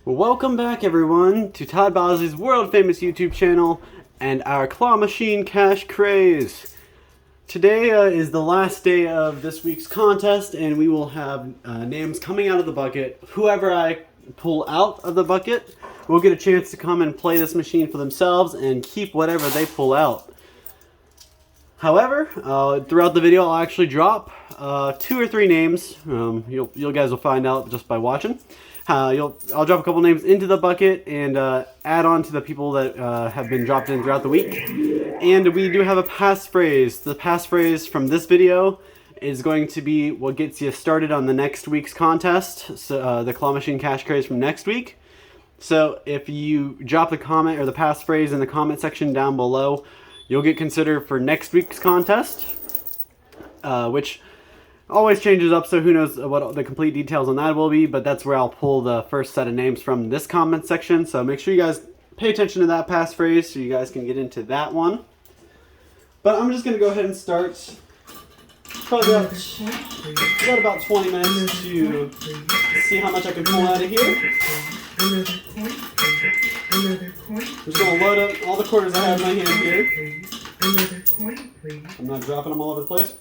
Welcome back, everyone, to Todd Bosley's world-famous YouTube channel and our claw machine cash craze. Today is the last day of this week's contest, and we will have names coming out of the bucket. Whoever I pull out of the bucket will get a chance to come and play this machine for themselves and keep whatever they pull out. However, throughout the video, I'll actually drop 2 or 3 names. You guys will find out just by watching. I'll drop a couple names into the bucket and add on to the people that have been dropped in throughout the week. And we do have a passphrase. The passphrase from this video is going to be what gets you started on the next week's contest. So the claw machine cash craze from next week. So if you drop the comment or the passphrase in the comment section down below, you'll get considered for next week's contest, which always changes up, so who knows what the complete details on that will be, but that's where I'll pull the first set of names from this comment section. So make sure you guys pay attention to that passphrase so you guys can get into that one. But I'm just going to go ahead and start. Probably got about 20 minutes to see how much I can pull out of here. I'm just going to load up all the quarters I have in my hand here. I'm not dropping them all over the place.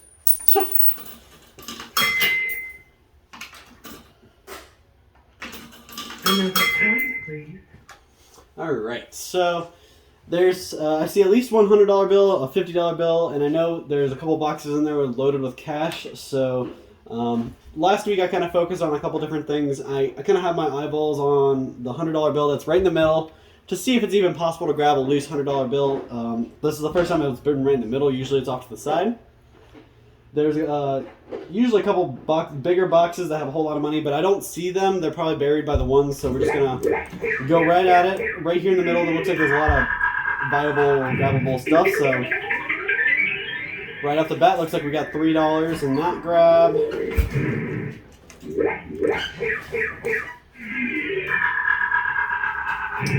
Alright, so there's, I see at least $100 bill, a $50 bill, and I know there's a couple boxes in there loaded with cash. So last week I kind of focused on a couple different things. I kind of have my eyeballs on the $100 bill that's right in the middle to see if it's even possible to grab a loose $100 bill. This is the first time it's been right in the middle. Usually it's off to the side. There's usually a couple bigger boxes that have a whole lot of money, but I don't see them. They're probably buried by the ones, so we're just going to go right at it. Right here in the middle, it looks like there's a lot of viable, grabbable stuff. So right off the bat, looks like we got $3 in that grab.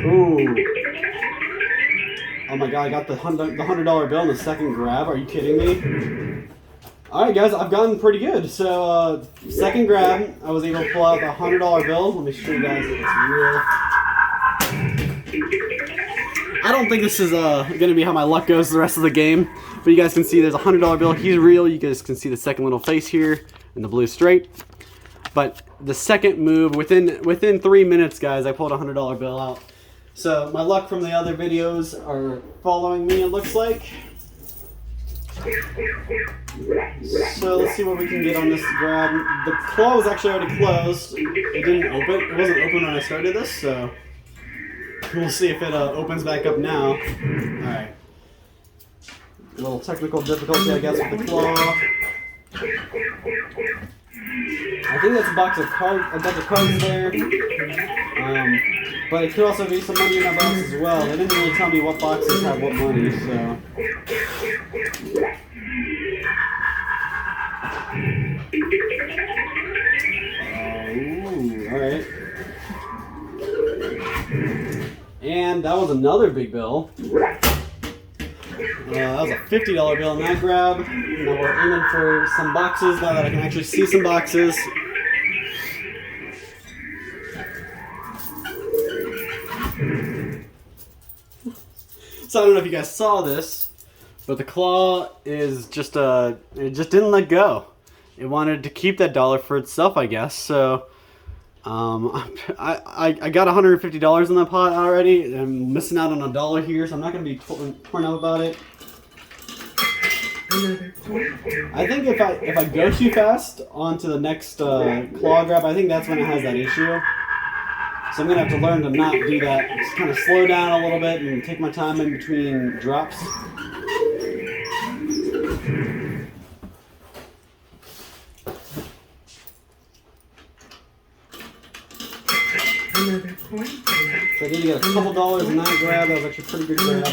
Ooh. Oh my god, I got the $100 bill in the second grab. Are you kidding me? Alright guys, I've gotten pretty good. So, second grab, I was able to pull out the $100 bill. Let me show you guys if it's real. I don't think this is going to be how my luck goes the rest of the game. But you guys can see there's a $100 bill. He's real. You guys can see the second little face here and the blue straight. But the second move, within 3 minutes, guys, I pulled a $100 bill out. So, my luck from the other videos are following me, it looks like. So let's see what we can get on this grab. The claw was actually already closed. It didn't open. It wasn't open when I started this, so we'll see if it opens back up now. Alright. A little technical difficulty, I guess, with the claw. I think that's a bunch of cards there. But it could also be some money in that box as well. They didn't really tell me what boxes have what money, so. Ooh, alright. And that was another big bill. That was a $50 bill in that grab. Now we're aiming for some boxes now that I can actually see some boxes. So I don't know if you guys saw this, but the claw is just it just didn't let go. It wanted to keep that dollar for itself, I guess. So I got $150 in the pot already. I'm missing out on $1 here, so I'm not going to be torn up about it. I think if I go too fast onto the next claw grab, I think that's when it has that issue. So I'm going to have to learn to not do that. Just kind of slow down a little bit and take my time in between drops. So I need to get a couple dollars in that grab. That was actually a pretty good grab.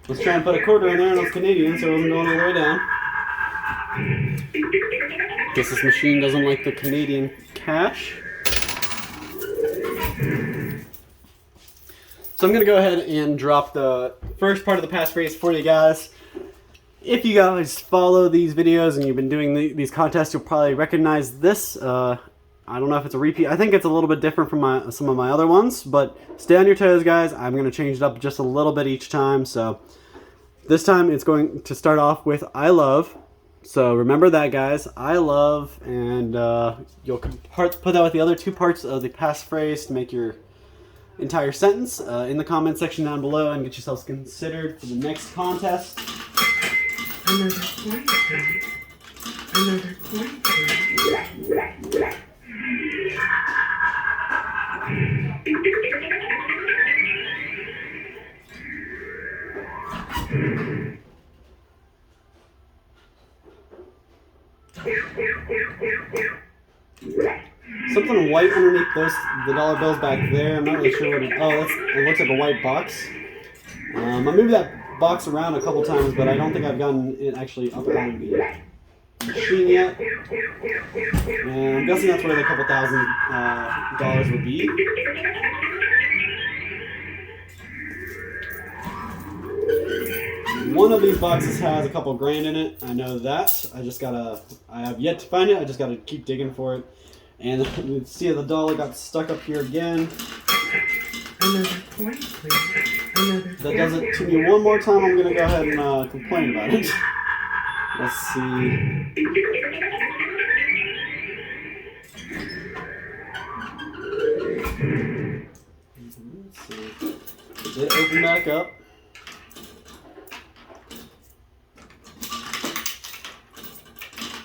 Let's try and put a quarter in there, and it's Canadian, so it wasn't going all the way down. Guess this machine doesn't like the Canadian cash. So I'm going to go ahead and drop the first part of the passphrase for you guys. If you guys follow these videos and you've been doing these contests, you'll probably recognize this. I don't know if it's a repeat. I think it's a little bit different from some of my other ones, but stay on your toes, guys. I'm going to change it up just a little bit each time. So this time it's going to start off with I love. So remember that, guys. I love, and you'll put that with the other two parts of the passphrase to make your entire sentence in the comment section down below and get yourselves considered for the next contest. Another coin, please. Another coin, please. Something white underneath the dollar bills back there. I'm not really sure what it. Oh, it looks like a white box. I moved that box around a couple times, but I don't think I've gotten it actually up on the machine yet. And I'm guessing that's where the couple $1,000 would be. One of these boxes has a couple grand in it. I know that. I have yet to find it. I just gotta keep digging for it. And you can see the dollar got stuck up here again. Another coin, please. Another that does it to me one more time. I'm gonna go ahead and complain about it. Let's see. Did it open back up?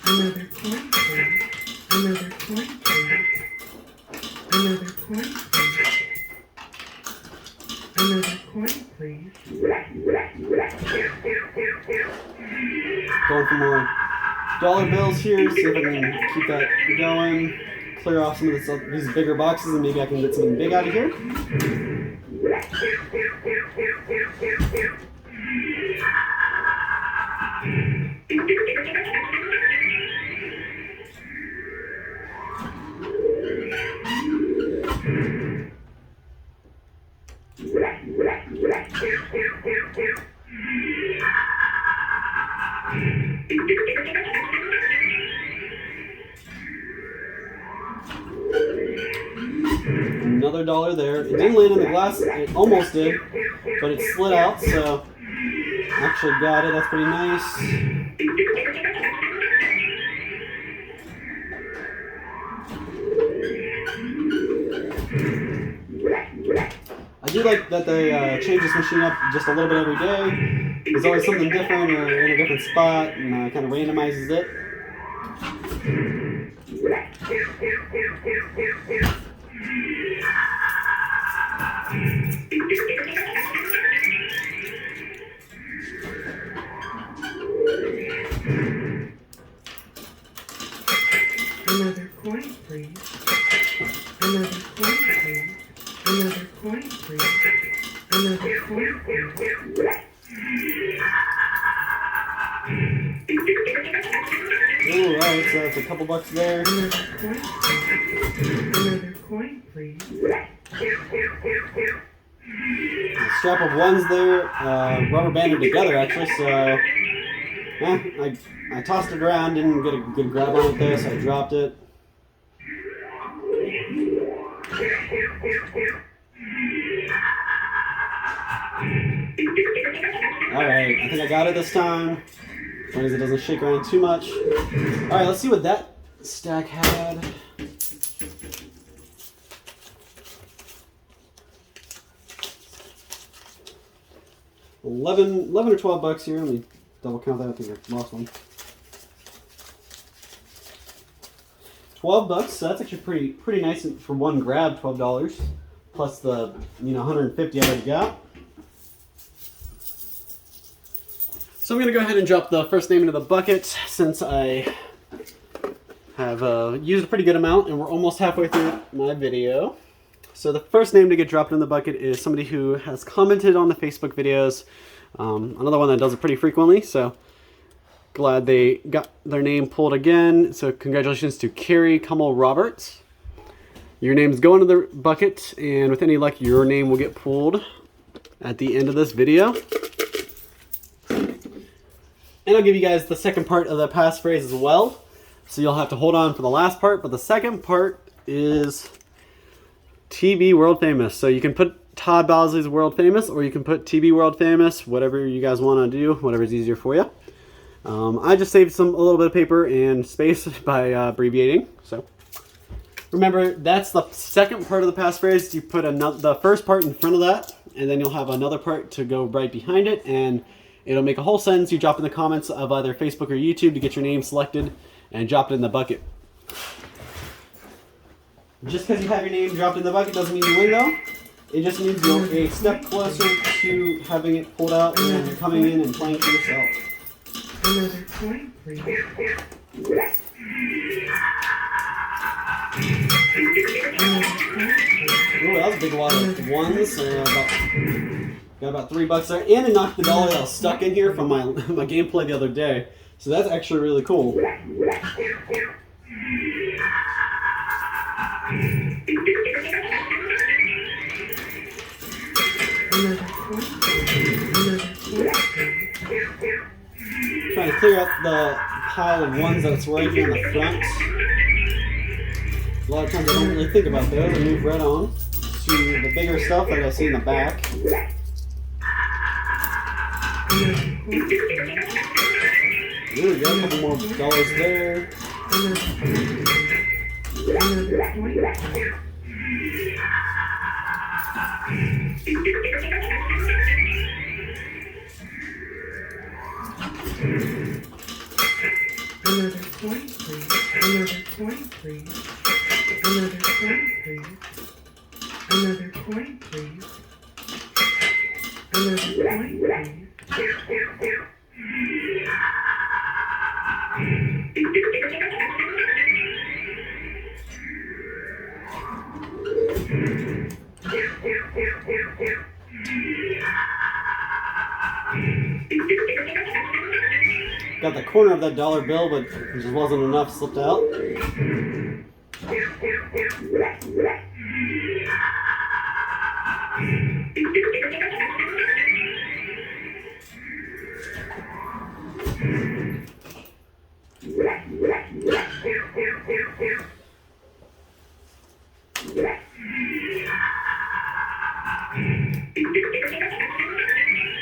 Another coin, please. Another coin, please. Another coin, please. Another coin, please. Going for more dollar bills here. See if I can keep that going. Clear off some of these bigger boxes, and maybe I can get something big out of here. Another dollar there. It didn't land in the glass. It almost did, but it slid out, so actually got it. That's pretty nice. I do like that they change this machine up just a little bit every day. There's always something different or in a different spot, and kind of randomizes it. Another coin, please. Another coin, please. Another coin, please. Another coin, please. Ooh, alright, so that's a couple bucks there. Another coin, please. Another coin, please. The strap of ones there, rubber banded together actually, so I tossed it around, didn't get a good grab on it there, so I dropped it. Alright, I think I got it this time. As long as it doesn't shake around too much. Alright, let's see what that stack had. $11 or $12 here. Let me double count that. I think I lost one. $12. So that's actually pretty nice for one grab. $12 plus the $150 I already got. So I'm gonna go ahead and drop the first name into the bucket since I have used a pretty good amount and we're almost halfway through my video. So the first name to get dropped in the bucket is somebody who has commented on the Facebook videos. Another one that does it pretty frequently, so glad they got their name pulled again. So congratulations to Carrie Cummel Roberts. Your name's going to the bucket, and with any luck, your name will get pulled at the end of this video. And I'll give you guys the second part of the passphrase as well. So you'll have to hold on for the last part, but the second part is TB World Famous. So you can put Todd Bosley's World Famous, or you can put TB World Famous, whatever you guys want to do, whatever's easier for you. I just saved a little bit of paper and space by abbreviating. So remember, that's the second part of the passphrase. You put the first part in front of that, and then you'll have another part to go right behind it, and it'll make a whole sentence. You drop in the comments of either Facebook or YouTube to get your name selected and drop it in the bucket. Just because you have your name dropped in the bucket doesn't mean you win, though. It just means you're a step closer to having it pulled out and you're coming in and playing for yourself. Another coin, please. Ooh, that was a big wad of ones. Got about $3 there, and it knocked the dollar that was stuck in here from my gameplay the other day. So that's actually really cool. Trying to clear out the pile of ones that's right here in the front. A lot of times I don't really think about those. I move right on to the bigger stuff that I see in the back. Ooh, we got a couple more dollars there. Another coin, please. Another coin, please. Another coin, please. Another coin, please. Another coin, please. Got the corner of that dollar bill, but it just wasn't enough, slipped out.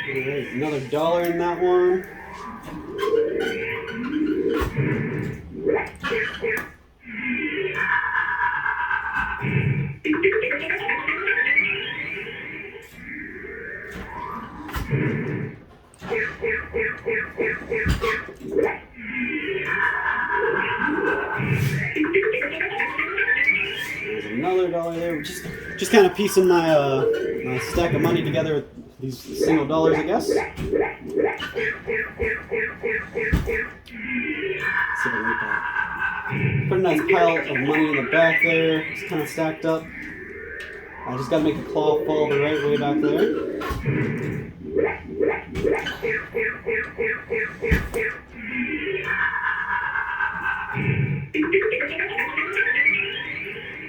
There's another dollar in that one. There's another dollar there. Just kind of piecing my my stack of money together with these single dollars, I guess. See if I like that. Put a nice pile of money in the back there. It's kind of stacked up. I just got to make the claw fall the right way back there.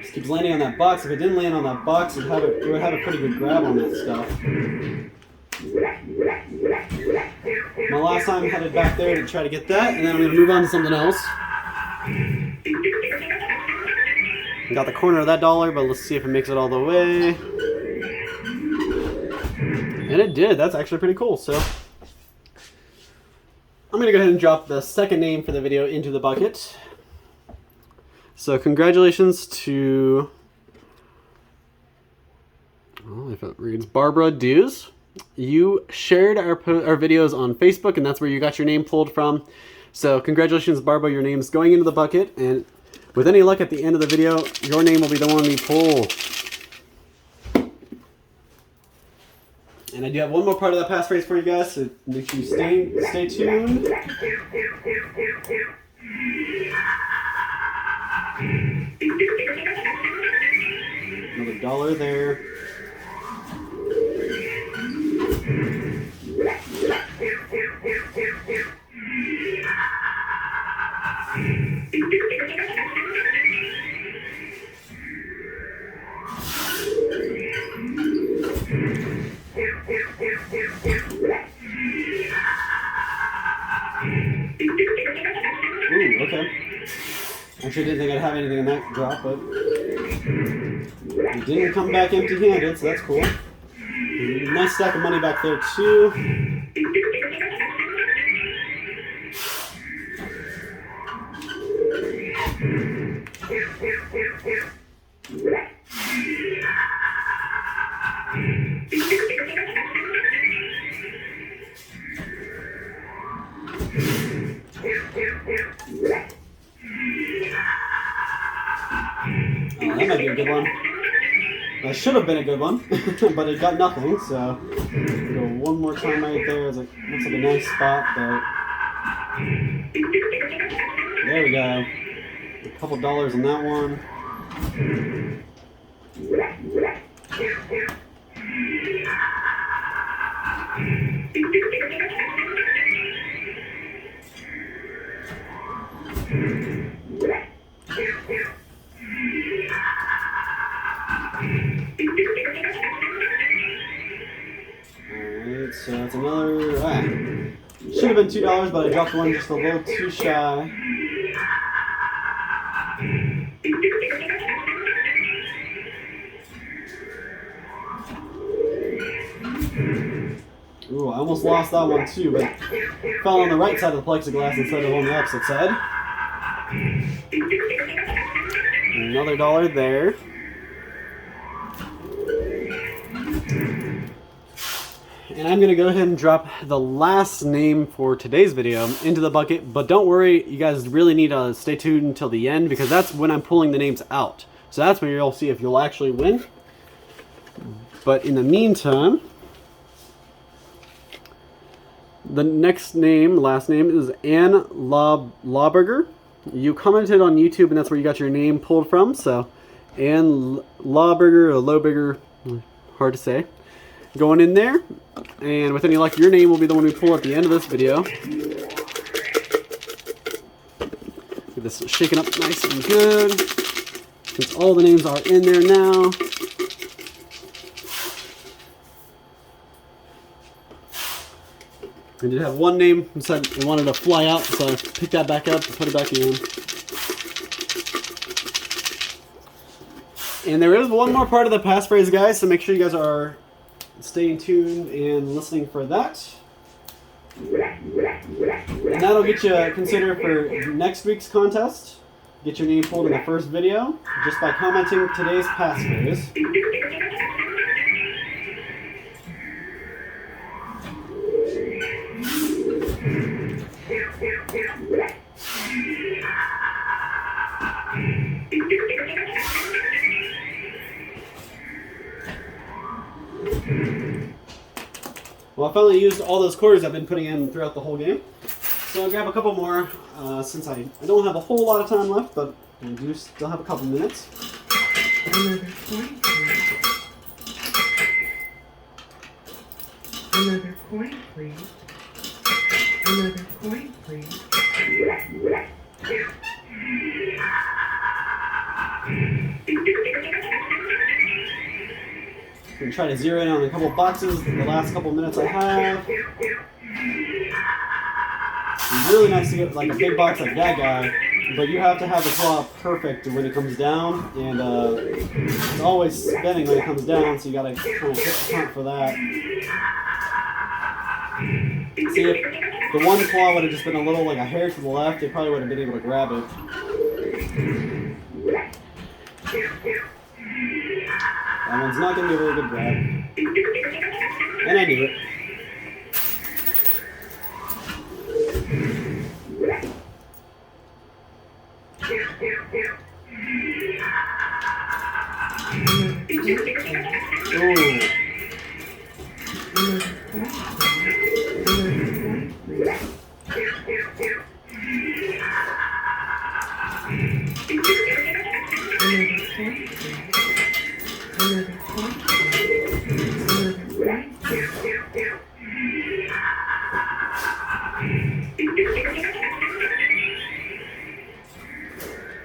Just keeps landing on that box. If it didn't land on that box, it would have a pretty good grab on that stuff. My last time I headed back there to try to get that, and then I'm going to move on to something else. Got the corner of that dollar, but let's see if it makes it all the way. And it did. That's actually pretty cool. So I'm going to go ahead and drop the second name for the video into the bucket. So congratulations to, well, if it reads Barbara Dews. You shared our videos on Facebook, and that's where you got your name pulled from. So congratulations, Barbara. Your name's going into the bucket, and with any luck at the end of the video, your name will be the one we pull. And I do have one more part of that passphrase for you guys, so make sure you stay tuned. Another dollar there. sure didn't think I'd have anything in that drop, but it didn't come back empty-handed, so that's cool. Nice stack of money back there too. Oh, that might be a good one. That should have been a good one, but it got nothing, so go one more time right there. It's like, looks like a nice spot, but there we go. A couple dollars on that one. Alright, so it's another. Should have been $2, but I dropped one just a little too shy. Ooh, I almost lost that one too, but fell on the right side of the plexiglass instead of on the opposite side. Another $1 there. And I'm going to go ahead and drop the last name for today's video into the bucket, but don't worry, you guys really need to stay tuned until the end because that's when I'm pulling the names out. So that's when you'll see if you'll actually win. But in the meantime, the next name, last name, is Ann Lauberger. You commented on YouTube, and that's where you got your name pulled from. So, Ann Lauberger, or Lauberger, hard to say. Going in there, and with any luck, your name will be the one we pull at the end of this video. Get this shaken up nice and good, since all the names are in there now. I did have one name who said they wanted to fly out, so I picked that back up and put it back in. And there is one more part of the passphrase, guys, so make sure you guys are staying tuned and listening for that. And that'll get you considered for next week's contest. Get your name pulled in the first video just by commenting today's passphrase. Well, I finally used all those quarters I've been putting in throughout the whole game. So I'll grab a couple more since I don't have a whole lot of time left, but I do still have a couple minutes. Another coin, please. Another coin, please. Another coin, please. I'm going to try to zero in on a couple boxes the last couple minutes I have. It's really nice to get like a big box like that guy, but you have to have the claw perfect when it comes down, and it's always spinning when it comes down, so you got to kind of hit the count for that. See, if the one claw would have just been a little like a hair to the left, they probably would have been able to grab it. That one's not going to be a really good grab. And I knew it. Ooh.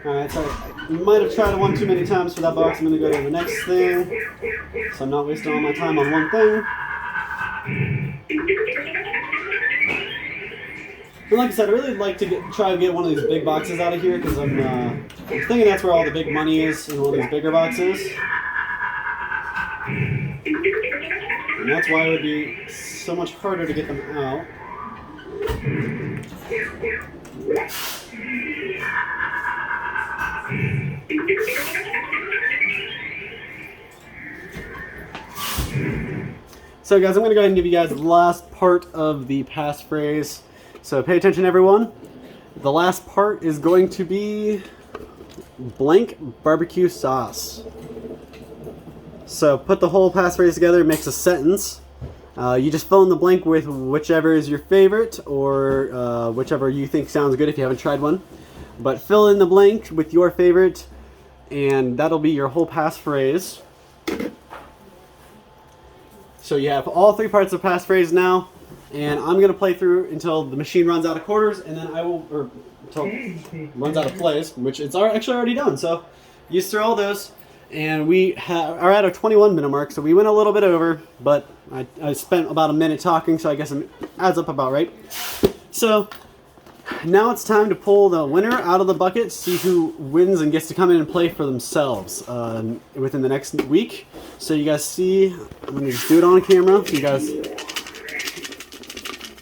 Alright, so I might have tried it one too many times for that box. I'm going to go to the next thing, so I'm not wasting all my time on one thing. And like I said, I really like to try to get one of these big boxes out of here because I'm I'm thinking that's where all the big money is in one of these bigger boxes. And that's why it would be so much harder to get them out. So guys, I'm going to go ahead and give you guys the last part of the passphrase. So pay attention everyone. The last part is going to be blank barbecue sauce. So put the whole passphrase together, it makes a sentence. You just fill in the blank with whichever is your favorite or whichever you think sounds good if you haven't tried one. But fill in the blank with your favorite and that'll be your whole passphrase. So you have all three parts of passphrase now, and I'm going to play through until the machine runs out of quarters, and then I will, or until it runs out of plays, which it's actually already done. So use through all those, and we are at a 21-minute mark, so we went a little bit over, but I spent about a minute talking, so I guess it adds up about right. So now it's time to pull the winner out of the bucket, see who wins and gets to come in and play for themselves within the next week. So you guys see, I'm going to just do it on camera. You guys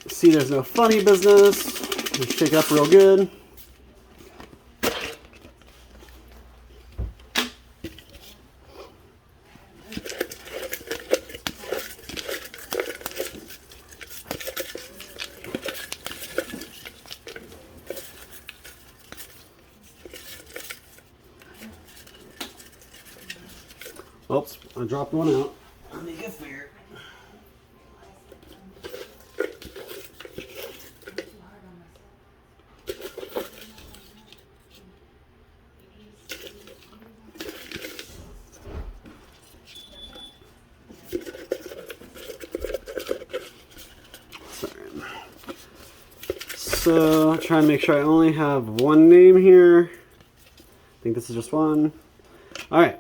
see there's no funny business. Just shake it up real good. Oops, I dropped one out. Let me get fair. Sorry. So, try and make sure I only have one name here. I think this is just one. Alright.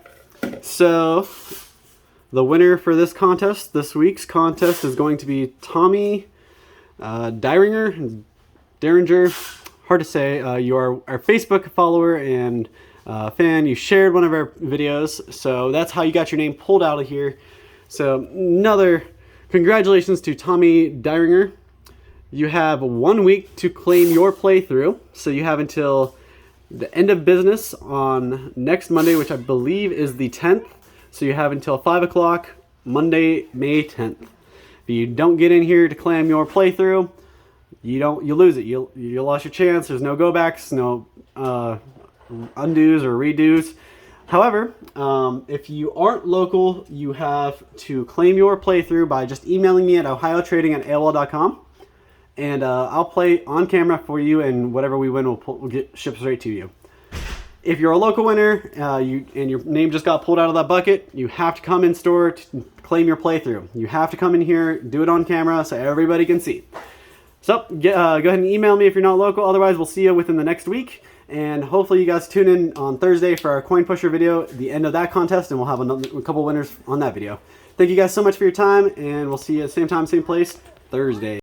So, the winner for this contest, this week's contest, is going to be Tommy Diringer. Hard to say. You are our Facebook follower and fan. You shared one of our videos, so that's how you got your name pulled out of here. So, another congratulations to Tommy Diringer. You have 1 week to claim your playthrough, so you have until the end of business on next Monday, which I believe is the 10th. So you have until 5 o'clock, Monday, May 10th. If you don't get in here to claim your playthrough, you lose it. You lost your chance. There's no go backs, no undos or redos. However, if you aren't local, you have to claim your playthrough by just emailing me at ohiotrading@aol.com. And I'll play on camera for you, and whatever we win will get shipped straight to you. If you're a local winner and your name just got pulled out of that bucket, you have to come in store to claim your playthrough. You have to come in here, do it on camera so everybody can see. So go ahead and email me if you're not local. Otherwise, we'll see you within the next week. And hopefully you guys tune in on Thursday for our coin pusher video, the end of that contest, and we'll have a couple winners on that video. Thank you guys so much for your time, and we'll see you at the same time, same place, Thursday.